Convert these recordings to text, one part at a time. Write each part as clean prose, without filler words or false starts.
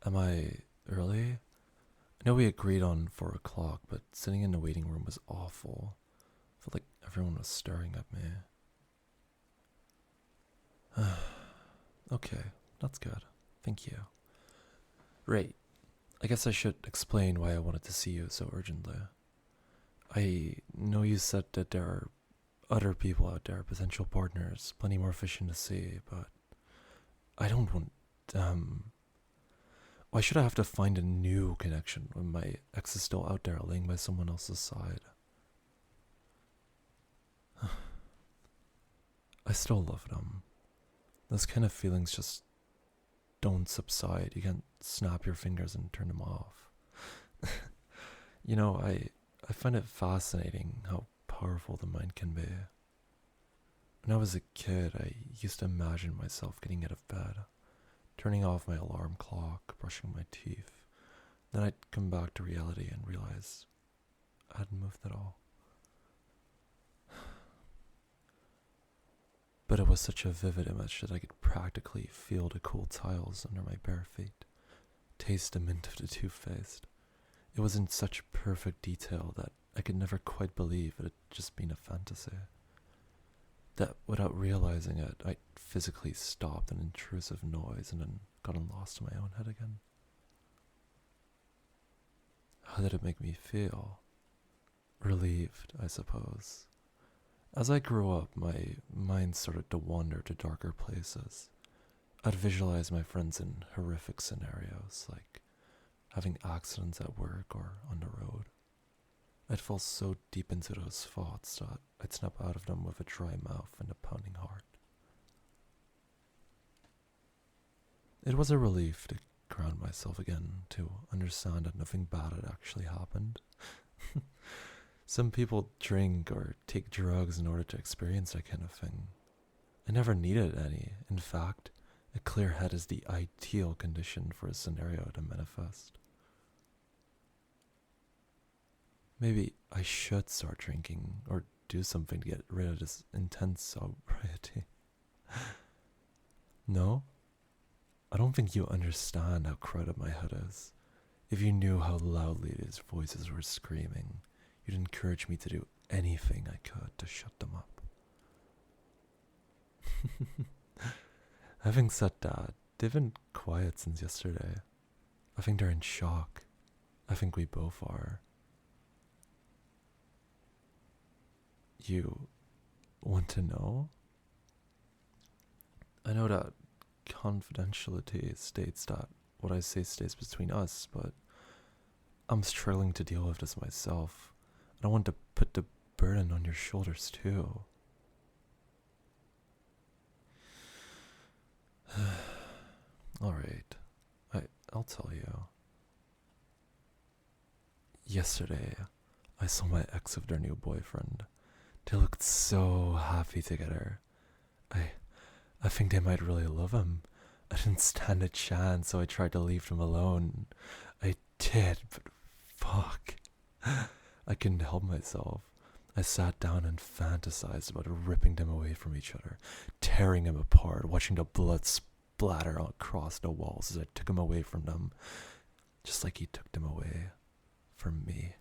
Am I early? I know we agreed on 4 o'clock, but sitting in the waiting room was awful. I felt like everyone was staring at me. Okay, that's good. Thank you. Right. I guess I should explain why I wanted to see you so urgently. I know you said that there are other people out there, potential partners, plenty more fishing to see, but I don't want, why should I have to find a new connection when my ex is still out there laying by someone else's side? I still love them. Those kind of feelings just don't subside. You can't snap your fingers and turn them off. I find it fascinating how powerful the mind can be. When I was a kid, I used to imagine myself getting out of bed, turning off my alarm clock, brushing my teeth. Then I'd come back to reality and realize I hadn't moved at all. But it was such a vivid image that I could practically feel the cool tiles under my bare feet, taste the mint of the toothpaste. It was in such perfect detail that I could never quite believe it had just been a fantasy. That without realizing it, I physically stopped an intrusive noise and then gotten lost in my own head again. How did it make me feel? Relieved, I suppose. As I grew up, my mind started to wander to darker places. I'd visualize my friends in horrific scenarios, like having accidents at work or on the road. I'd fall so deep into those thoughts that I'd snap out of them with a dry mouth and a pounding heart. It was a relief to ground myself again, to understand that nothing bad had actually happened. Some people drink or take drugs in order to experience that kind of thing. I never needed any. In fact, a clear head is the ideal condition for a scenario to manifest. Maybe I should start drinking or do something to get rid of this intense sobriety. No? I don't think you understand how crowded my head is. If you knew how loudly these voices were screaming, you'd encourage me to do anything I could to shut them up. Having said that, they've been quiet since yesterday. I think they're in shock. I think we both are. You want to know? I know that confidentiality states that what I say stays between us, but I'm struggling to deal with this myself. I don't want to put the burden on your shoulders too. Alright, I'll tell you. Yesterday, I saw my ex with their new boyfriend. They looked so happy together. I think they might really love him. I didn't stand a chance, so I tried to leave them alone. I did, but fuck. I couldn't help myself. I sat down and fantasized about ripping them away from each other, tearing them apart, watching the blood splatter across the walls as I took him away from them, just like he took them away from me.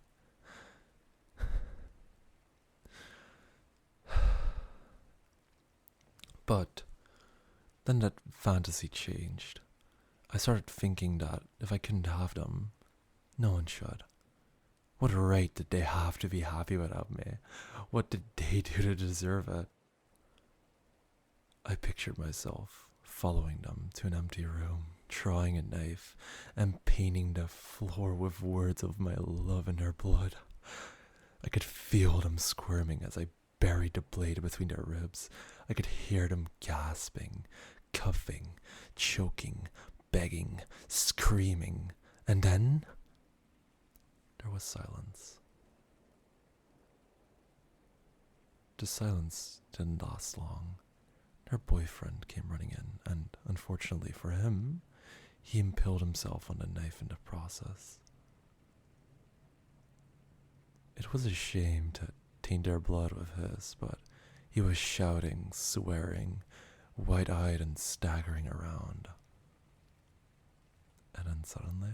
But then that fantasy changed. I started thinking that if I couldn't have them, no one should. What right did they have to be happy without me? What did they do to deserve it? I pictured myself following them to an empty room, drawing a knife, and painting the floor with words of my love in their blood. I could feel them squirming as I buried the blade between their ribs. I could hear them gasping, cuffing, choking, begging, screaming, and then there was silence. The silence didn't last long. Her boyfriend came running in, and unfortunately for him, he impaled himself on the knife in the process. It was a shame to taint their blood with his, but he was shouting, swearing, wide-eyed and staggering around. And then suddenly,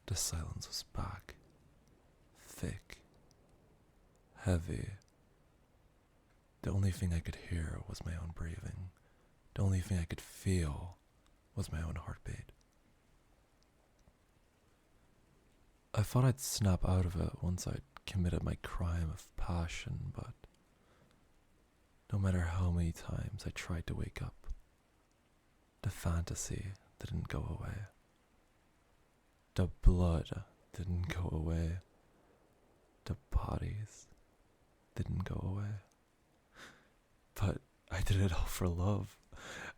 the silence was back. Thick. Heavy. The only thing I could hear was my own breathing. The only thing I could feel was my own heartbeat. I thought I'd snap out of it once I'd committed my crime of passion, but no matter how many times I tried to wake up, the fantasy didn't go away. The blood didn't go away. The bodies didn't go away. But I did it all for love.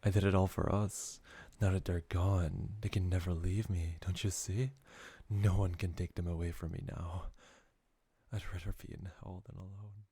I did it all for us. Now that they're gone, they can never leave me, don't you see? No one can take them away from me now. I'd rather be in hell than alone.